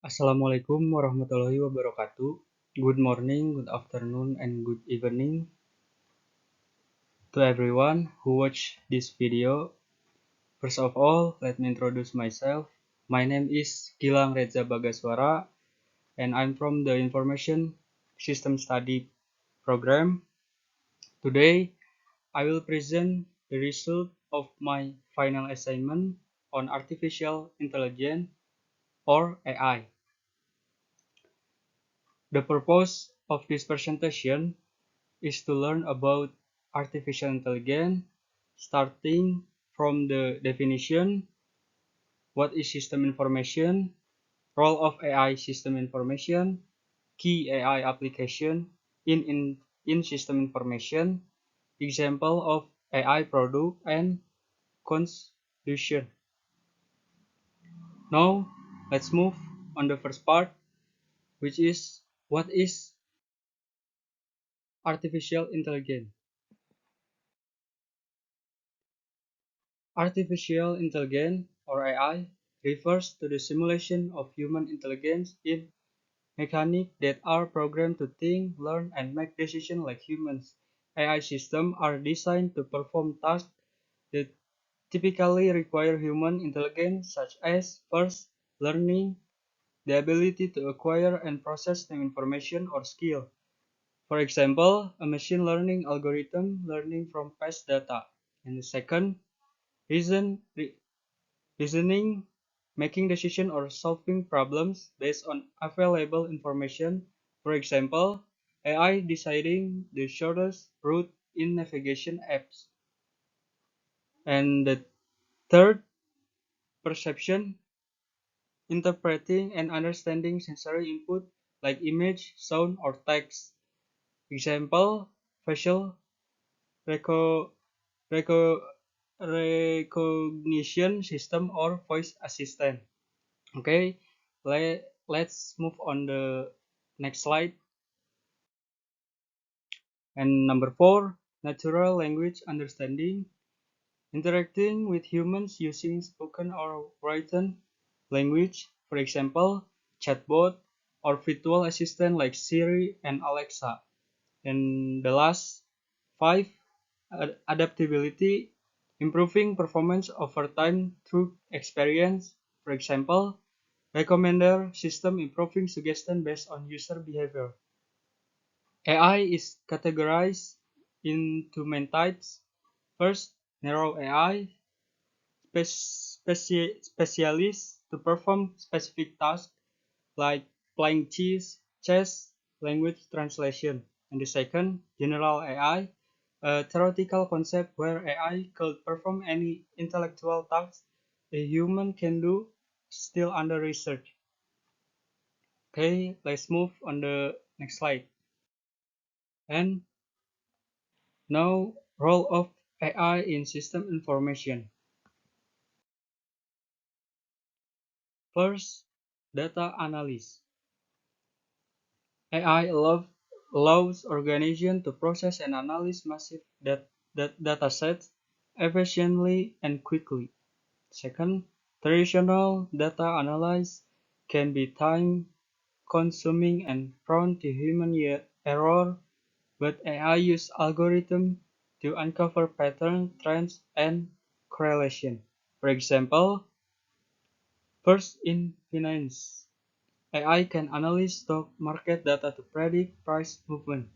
Assalamualaikum warahmatullahi wabarakatuh. Good morning, good afternoon, and good evening to everyone who watched this video. First of all, let me introduce myself. My name is Gilang Reza Bagaswara, and I'm from the Information System Study program. Today, I will present the result of my final assignment on artificial intelligence or AI. The purpose of this presentation is to learn about artificial intelligence, starting from the definition, what is system information, role of AI system information, key AI application in system information, example of AI product, and conclusion. Now, let's move on the first part, which is what is artificial intelligence. Artificial intelligence, or AI, refers to the simulation of human intelligence in mechanics that are programmed to think, learn, and make decisions like humans. AI systems are designed to perform tasks that typically require human intelligence, such as first, learning, the ability to acquire and process new information or skill. For example, a machine learning algorithm learning from past data. And the second, reasoning, making decisions or solving problems based on available information. For example, AI deciding the shortest route in navigation apps. And the third, perception, interpreting and understanding sensory input like image, sound, or text. Example, facial reco reco recognition system or voice assistant. Okay, let's move on the next slide. And number 4, natural language understanding. Interacting with humans using spoken or written language, for example, chatbot or virtual assistant like Siri and Alexa. And the last 5, adaptability, improving performance over time through experience, for example, recommender system improving suggestion based on user behavior. AI is categorized into main types. First, narrow AI, specialists to perform specific tasks like playing chess, language translation. And the second, general AI, a theoretical concept where AI could perform any intellectual task a human can do, still under research. Okay, let's move on the next slide. And now, role of AI in system information. First, data analysis. AI allows organizations to process and analyze massive data sets efficiently and quickly. Second, traditional data analysis can be time-consuming and prone to human error, but AI uses algorithms to uncover patterns, trends, and correlation. For example, first in finance, AI can analyze stock market data to predict price movement.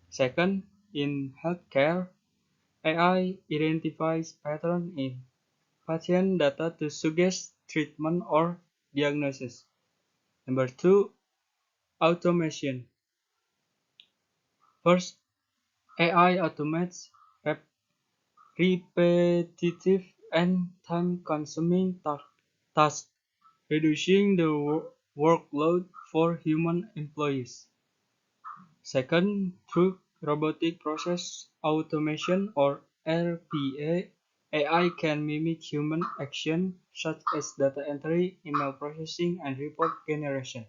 Second, in healthcare, AI identifies patterns in patient data to suggest treatment or diagnosis. Number 2, automation. First, AI automates repetitive and time-consuming tasks, reducing the workload for human employees. Second, through robotic process automation or RPA, AI can mimic human action such as data entry, email processing, and report generation.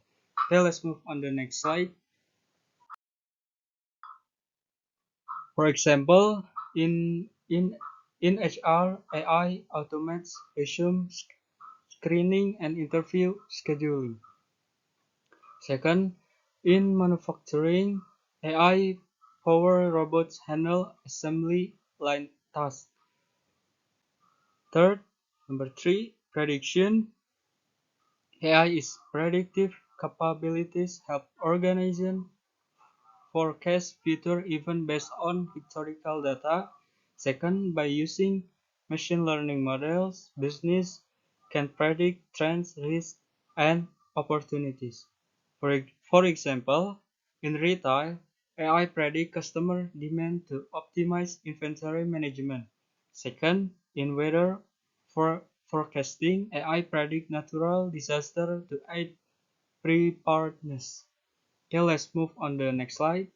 Okay, let's move on the next slide. For example, in HR, AI automates resume screening and interview scheduling. Second, in manufacturing, AI-powered robots handle assembly line tasks. Third, number three, prediction. AI is predictive capabilities help organizations forecast future events based on historical data. Second, by using machine learning models, business can predict trends, risks, and opportunities. For example, in retail, AI predict customer demand to optimize inventory management. Second, in weather forecasting, AI predict natural disaster to aid preparedness. Okay, let's move on the next slide.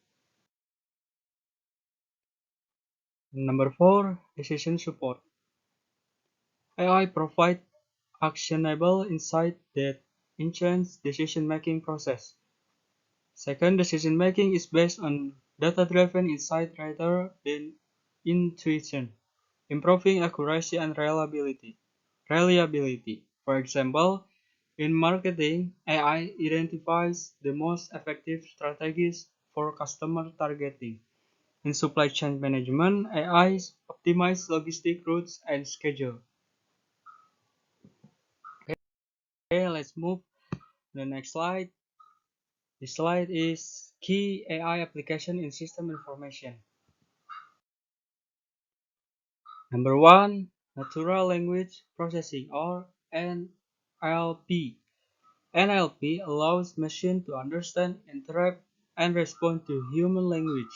Number four, decision support. AI provide actionable insight that enhance decision-making process. Second, decision-making is based on data-driven insight rather than intuition, improving accuracy and reliability. For example, in marketing, AI identifies the most effective strategies for customer targeting. In supply chain management, AI optimize logistic routes and schedule. Okay, let's move to the next slide. This slide is key AI application in system information. Number one, natural language processing or NLP. NLP allows machine to understand, interpret, and respond to human language.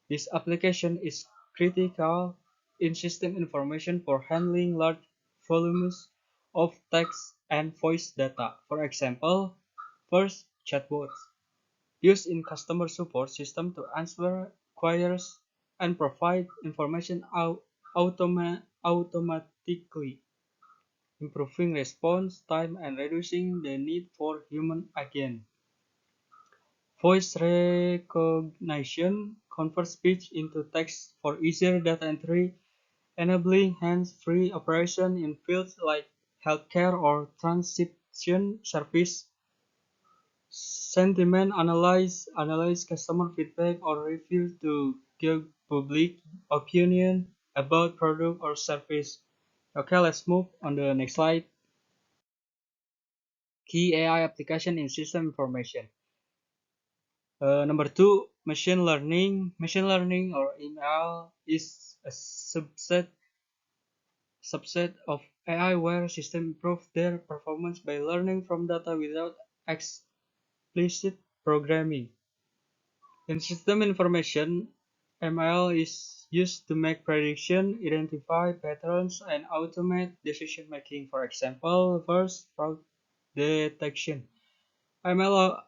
This application is critical in system information for handling large volumes of text and voice data. For example, first, chatbots used in customer support system to answer queries and provide information automatically, improving response time and reducing the need for human agent. Voice recognition converts speech into text for easier data entry, enabling hands-free operation in fields like healthcare or transcription service. Sentiment analyze customer feedback or reviews to give public opinion about product or service. Okay, let's move on the next slide. Key AI application in system information. Number two, machine learning. Machine learning or ML is a subset of AI where systems improve their performance by learning from data without explicit programming. In system information, ML is used to make predictions, identify patterns, and automate decision making. For example, first, fraud detection. ML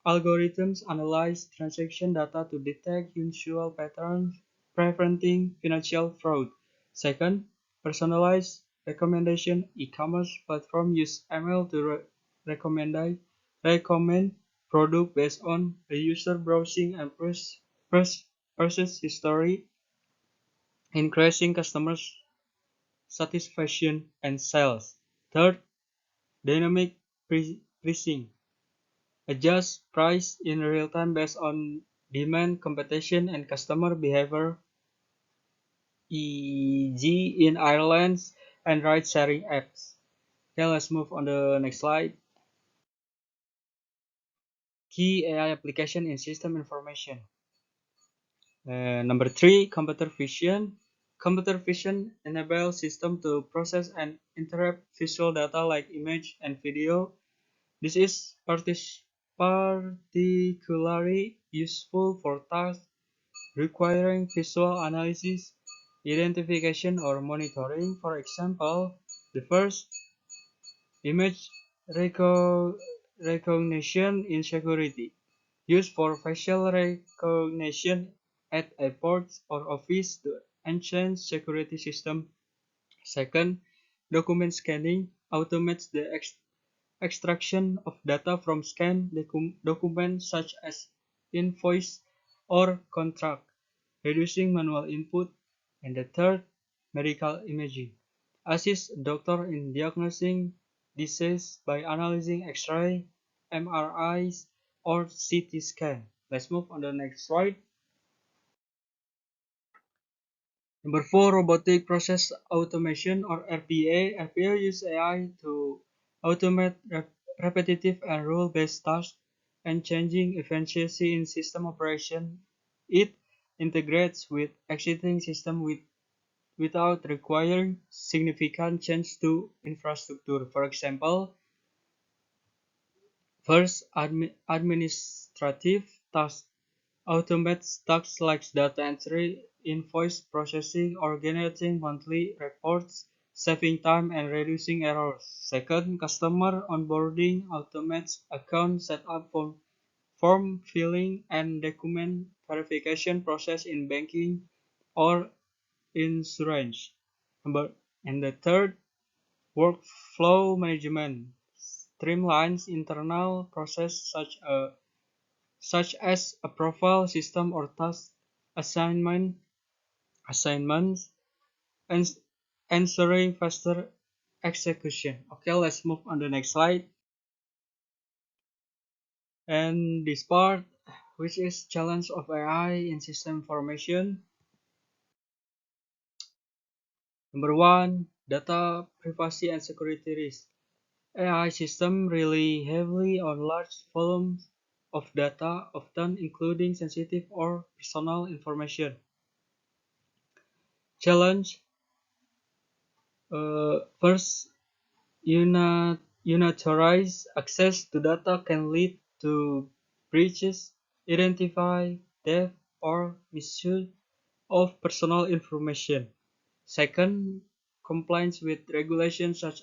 algorithms analyze transaction data to detect unusual patterns, preventing financial fraud. Second, personalized recommendation. E-commerce platform use ML to recommend product based on a user browsing and purchase history, increasing customers' satisfaction and sales. Third, dynamic pricing. Adjust price in real time based on demand, competition, and customer behavior, e.g. in airlines and ride-sharing apps. Okay, let's move on the next slide. Key AI application in system information. Number three, computer vision. Computer vision enables system to process and interpret visual data like image and video. This is particularly useful for tasks requiring visual analysis, identification, or monitoring. For example, the first, image recognition in security, used for facial recognition at airports or office to enhance security system. Second, document scanning automates the extraction of data from scanned documents such as invoice or contract, reducing manual input. And the third, medical imaging, assists doctor in diagnosing disease by analyzing X-ray, MRIs, or CT scan. Let's move on the next slide. Number four, robotic process automation or RPA. RPA uses AI to automate repetitive and rule-based tasks and changing efficiency in system operation. It integrates with existing systems without requiring significant change to infrastructure. For example, first, administrative tasks. Automates tasks like data entry, invoice processing, or generating monthly reports, saving time and reducing errors. Second, customer onboarding automates account setup, form filling, and document verification process in banking or insurance. And the third, workflow management streamlines internal process such as a profile system or task assignments, and ensuring faster execution. Okay, let's move on the next slide. And this part, which is challenge of AI in system information. Number one, data privacy and security risk. AI system rely heavily on large volumes of data, often including sensitive or personal information. Challenge first, unauthorized access to data can lead to breaches, identify theft, or misuse of personal information. Second, compliance with regulations such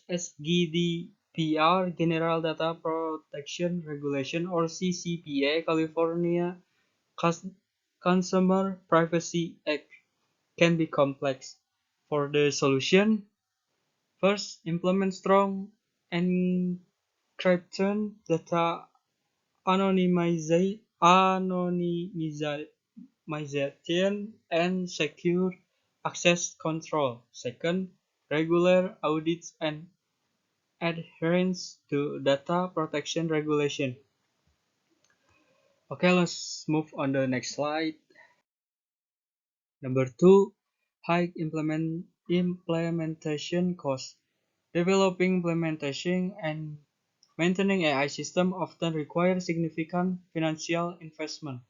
as GDPR, General Data Protection Regulation, or CCPA, California Consumer Privacy Act, can be complex. For the solution, first, implement strong encryption, data anonymization, and secure access control. Second, regular audits and adherence to data protection regulation. Okay, let's move on the next slide. Number two, high implementation cost. Developing, implementation, and maintaining AI system often require significant financial investment.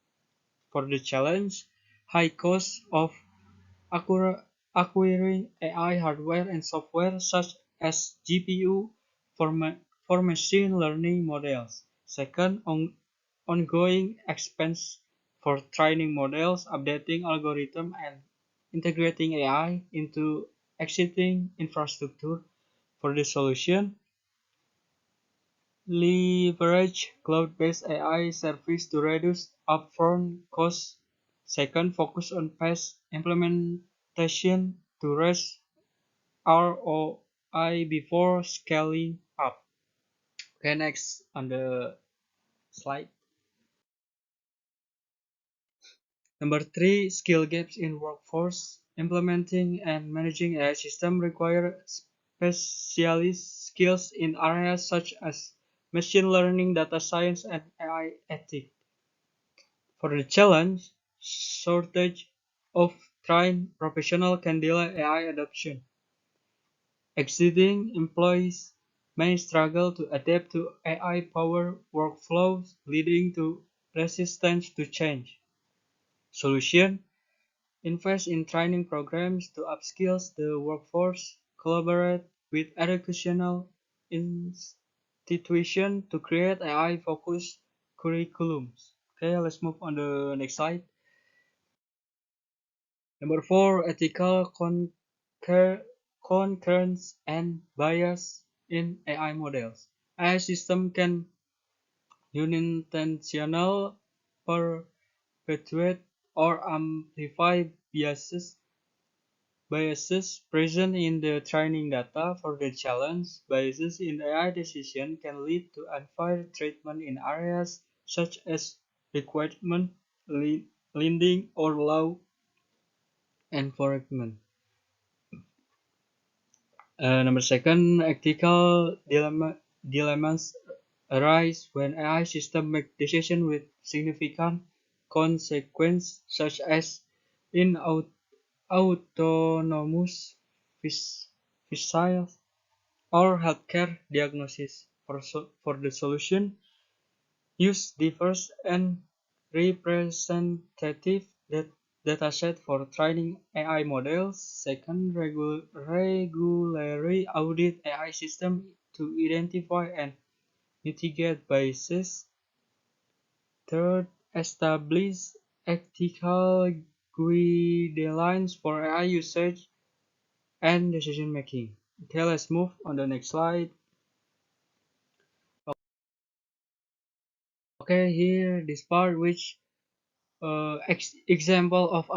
For the challenge, high cost of acquiring AI hardware and software such as GPU for machine learning models. Second, ongoing expense for training models, updating algorithms, and integrating AI into existing infrastructure. For the solution, leverage cloud-based AI service to reduce upfront costs. Second, focus on fast implementation to raise ROI before scaling up. Okay, next on the slide. Number three, skill gaps in workforce. Implementing and managing AI system require specialist skills in areas such as machine learning, data science, and AI ethics. For the challenge, shortage of trained professionals can delay AI adoption. Existing employees may struggle to adapt to AI-powered workflows, leading to resistance to change. Solution: invest in training programs to upskill the workforce, collaborate with educational institutions to create AI-focused curriculums. Okay, let's move on the next slide. Number four, ethical concurrence and bias in AI models. AI system can unintentional perpetuate or amplify biases present in the training data. For the challenge, biases in AI decision can lead to unfair treatment in areas such as requirement, lending, or law enforcement. Number second, ethical dilemmas arise when AI systems make decisions with significant consequence, such as in autonomous vehicles or healthcare diagnosis. For the solution, use diverse and representative dataset for training AI models. Second, regularly audit AI system to identify and mitigate biases. Third, establish ethical guidelines for AI usage and decision making. Okay, let's move on the next slide. Okay, here this part which example of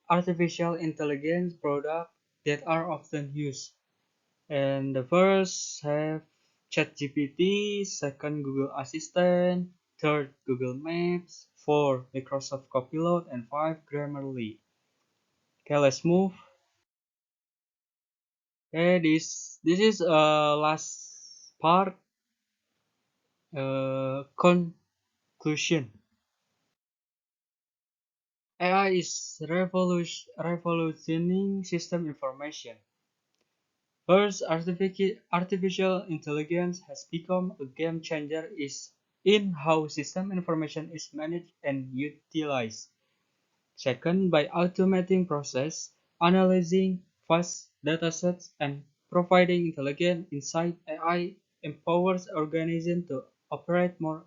artificial intelligence product that are often used. And the first have ChatGPT, second Google Assistant, third Google Maps, four Microsoft Copilot, and five Grammarly. Okay, let's move. Okay, this is last part conclusion. AI is revolutioning system information. First, artificial intelligence has become a game changer is in how system information is managed and utilized. Second, by automating process, analyzing vast datasets, and providing intelligent insight, AI empowers organizations to operate more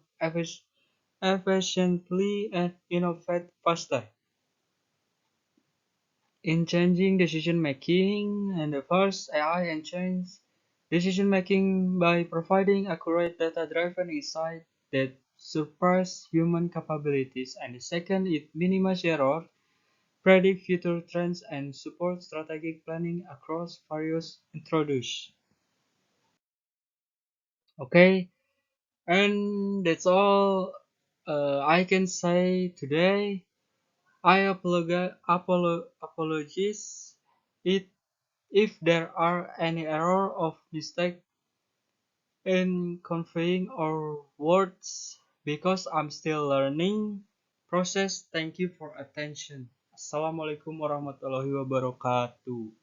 efficiently and innovate faster. In changing decision making, and the first AI enhances decision making by providing accurate data driven insight that surpass human capabilities, and the second it minimizes error, predict future trends, and support strategic planning across various introduce. Okay, and that's all I can say today. I apologize it if there are any error of mistake in conveying our words because I'm still learning process. Thank you for attention. Assalamualaikum warahmatullahi wabarakatuh.